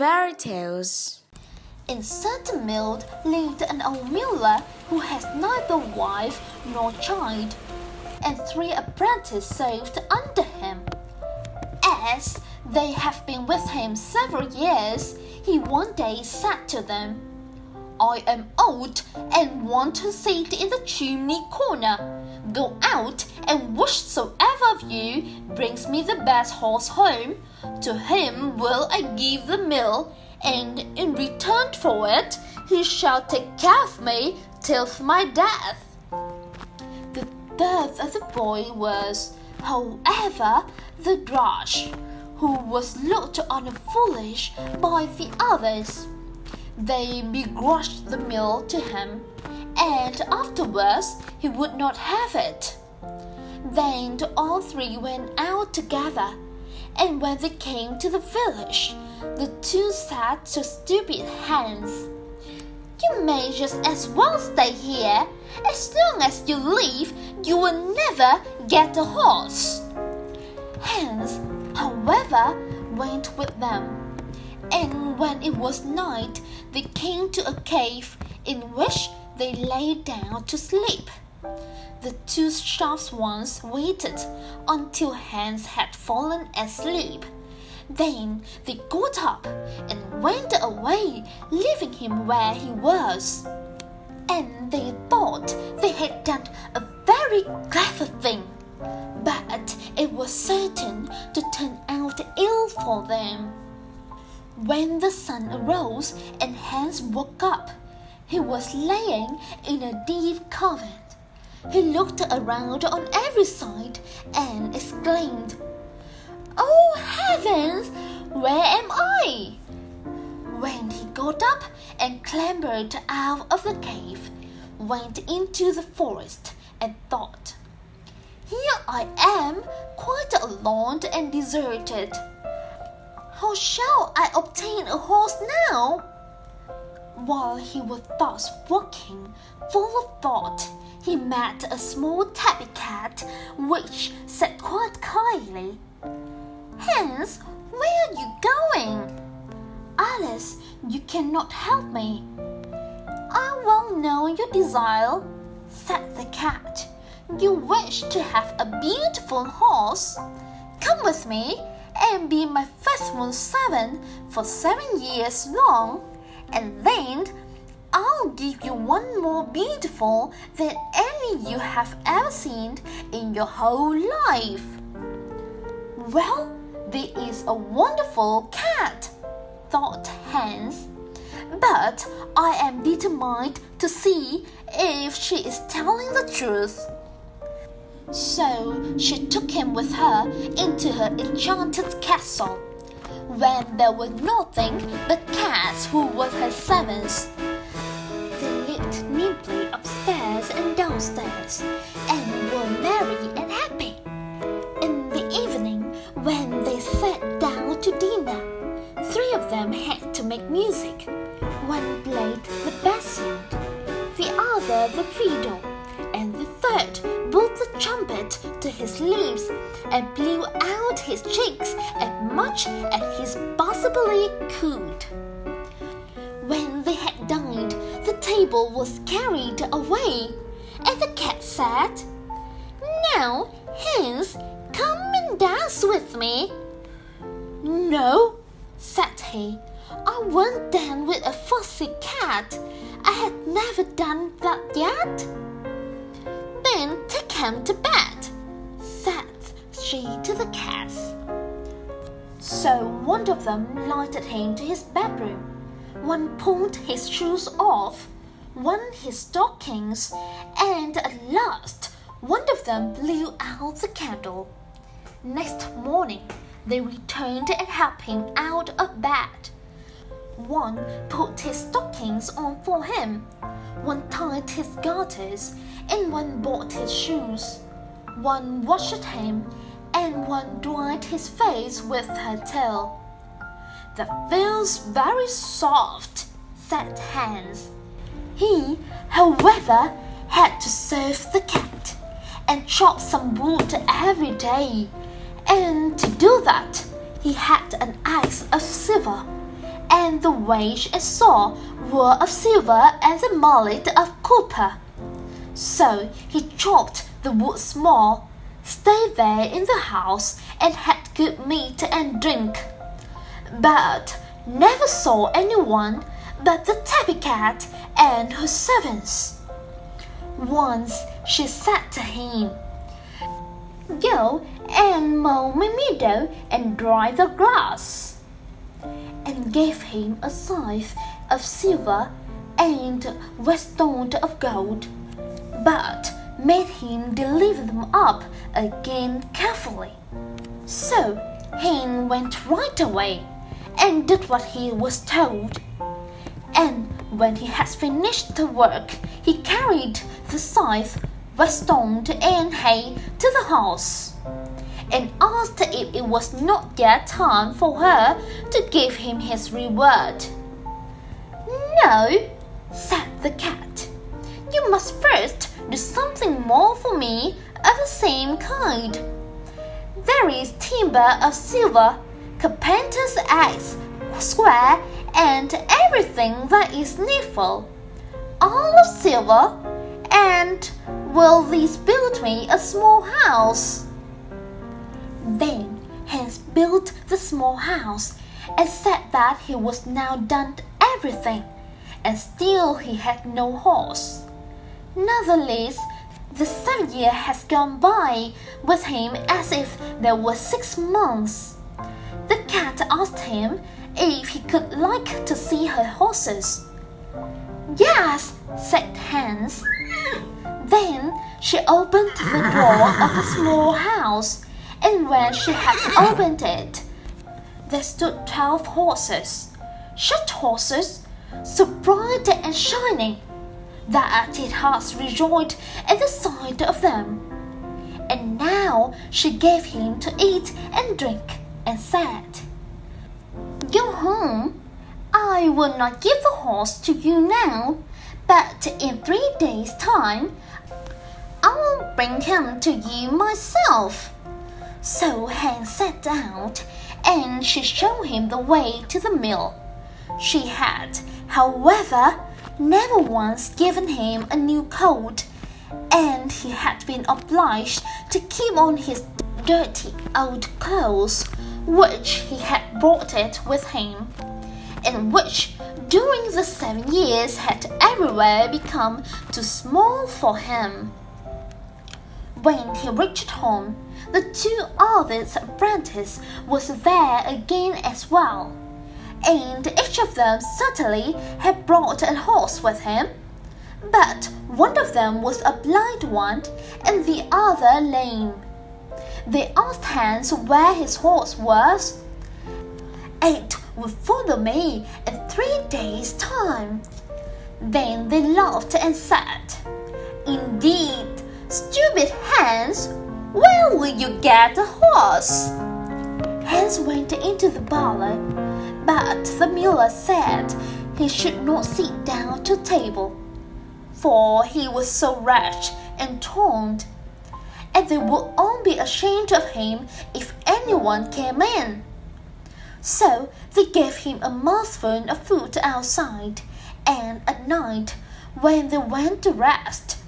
fairy tales. In certain mill lived an old miller who has neither wife nor child, and 3 apprentices served under him. As they have been with him several years, he one day said to them, "I am old and want to sit in the chimney-corner. Go out, and whichsoever of you brings me the best horse home, to him will I give the mill, and in return for it he shall take care of me till my death." The death of the boy was, however, the drudge, who was looked on as foolish by the others. They begrudged the mill to him, and afterwards he would not have it. Then all 3 went out together, and when they came to the village, the 2 said to stupid Hans, "You may just as well stay here. As long as you live, you will never get a horse." Hans, however, went with them. And when it was night, they came to a cave in which they lay down to sleep. The 2 sharp ones waited until Hans had fallen asleep. Then they got up and went away, leaving him where he was. And they thought they had done a very clever thing, but it was certain to turn out ill for them. When the sun arose and Hans woke up, he was laying in a deep cavern. He looked around on every side and exclaimed, "Oh heavens, where am I?" When he got up and clambered out of the cave, went into the forest and thought, "Here I am, quite alone and deserted. How shall I obtain a horse now?" While he was thus walking, full of thought, he met a small tabby cat, which said quite kindly, "Hans, where are you going?" "Alice, you cannot help me." "I well know your desire," said the cat. "You wish to have a beautiful horse. Come with me and be my faithful servant for 7 years long, and then I'll give you one more beautiful than any you have ever seen in your whole life." "Well, this is a wonderful cat," thought Hans, "but I am determined to see if she is telling the truth." So she took him with her into her enchanted castle, when there were nothing but cats who were her servants. They lived nimbly upstairs and downstairs, and were merry and happy. In the evening, when they sat down to dinner, 3 of them had to make music. One played the bassoon, the other the fiddle, and the 3rd blew the trumpet to his lips and blew out his cheeks as much as he possibly could. When they had dined, the table was carried away, and the cat said, "Now, Hans, come and dance with me." "No," said he, "I won't dance with a fussy cat. I had never done that yet." "Then take him to bed," said she to the cats. So one of them lighted him to his bedroom, one pulled his shoes off, one his stockings, and at last one of them blew out the candle. Next morning they returned and helped him out of bed. One put his stockings on for him, one tied his garters, and one bought his shoes. One washed him, and one dried his face with her tail. "That feels very soft," said Hans. He, however, had to serve the cat and chop some wood every day, and to do that he had an axe of silver, and the wedge and saw were of silver and the mallet of copper. So he chopped the wood small, stayed there in the house, and had good meat and drink, but never saw anyone but the tabby cat and her servants. Once she said to him, "Go and mow my meadow and dry the grass," and gave him a scythe of silver and whetstone of gold, but made him deliver them up again carefully. So he went right away and did what he was told. And when he had finished the work, he carried the scythe, whetstone, and hay to the house, and asked if it was not yet time for her to give him his reward. "No," said the cat. "You must first do something more for me of the same kind. There is timber of silver, carpenter's axe, square, and everything that is needful, all of silver, and will these build me a small house?" Then Hans built the small house and said that he was now done everything, and still he had no horse. Nevertheless, the 7 years has gone by with him as if there were 6 months. The cat asked him if he could like to see her horses. "Yes," said Hans. Then she opened the door of the small house, and when she had opened it, there stood 12 horses, such horses, so bright and shining, that it heart rejoiced at the sight of them. And now she gave him to eat and drink, and said, "Go home. I will not give the horse to you now, but in 3 days' time I will bring him to you myself." So Hans set out, and she showed him the way to the mill. She had, however, never once given him a new coat, and he had been obliged to keep on his dirty old clothes, which he had brought it with him, and which during the 7 years had everywhere become too small for him. When he reached home, the 2 other apprentices was there again as well, and each of them certainly had brought a horse with him, but one of them was a blind one and the other lame. They asked Hans where his horse was. "It will follow me in 3 days' time." Then they laughed and said, "Indeed, stupid Hans, where will you get a horse?" Hans went into the parlor, but the miller said he should not sit down to table, for he was so rash and torn, and they would all be ashamed of him if anyone came in. So they gave him a mouthful of food outside, and at night, when they went to rest,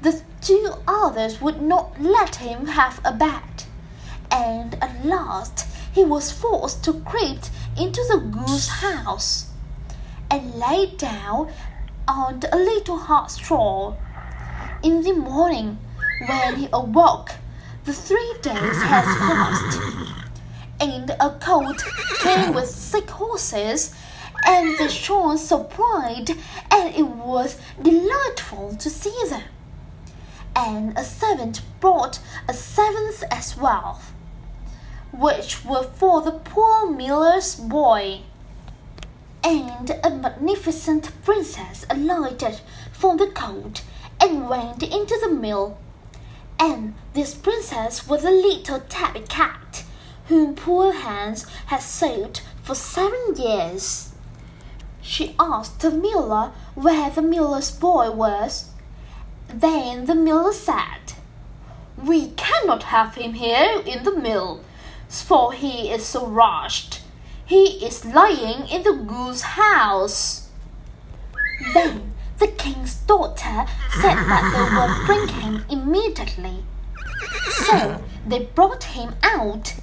the 2 others would not let him have a bed, and at last he was forced to creep into the goose house, and lay down on a little hard straw. In the morning, when he awoke, the 3 days had passed, and a colt came with 6 horses, and they shone so bright, and it was delightful to see them. And a servant brought a 7th as well, which were for the poor miller's boy. And a magnificent princess alighted from the colt and went into the mill. And this princess was a little tabby cat, whom poor Hans had saved for 7 years. She asked the miller where the miller's boy was. Then the miller said, "We cannot have him here in the mill, for he is so rushed. He is lying in the goose house." Then the king's daughter said that they would bring him immediately. So they brought him out,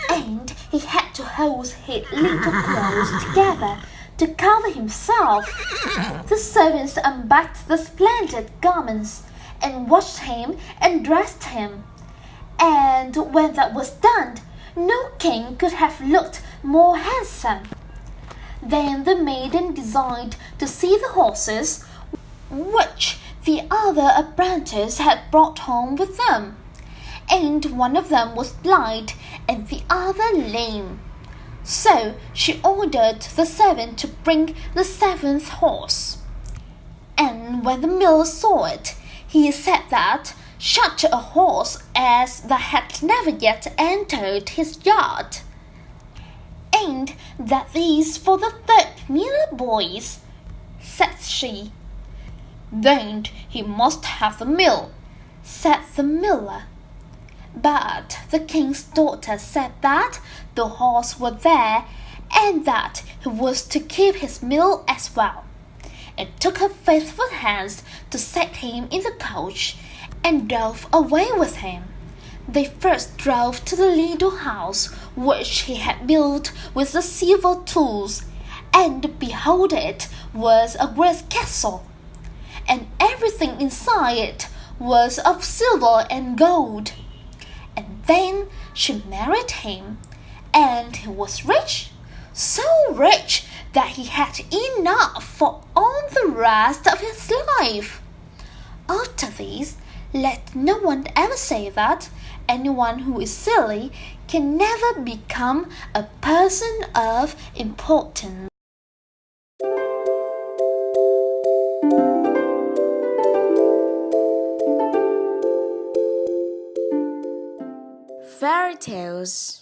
and he had to hold his little clothes together to cover himself. The servants unpacked the splendid garments and washed him and dressed him. And when that was done, no king could have looked more handsome. Then the maiden desired to see the horses which the other apprentices had brought home with them, and one of them was blind and the other lame. So she ordered the servant to bring the seventh horse. And when the miller saw it, he said that such a horse as that had never yet entered his yard, and that these for the third miller boys, said she. Then he must have the mill, said the miller. But the king's daughter said that the horse was there, and that he was to keep his mill as well, and took her faithful hands to set him in the coach, and drove away with him. They first drove to the little house which he had built with the silver tools, and behold, it was a great castle, and everything inside it was of silver and gold. And then she married him, and he was rich, so rich that he had enough for all the rest of his life. After this, let no one ever say that anyone who is silly can never become a person of importance. Fairy tales.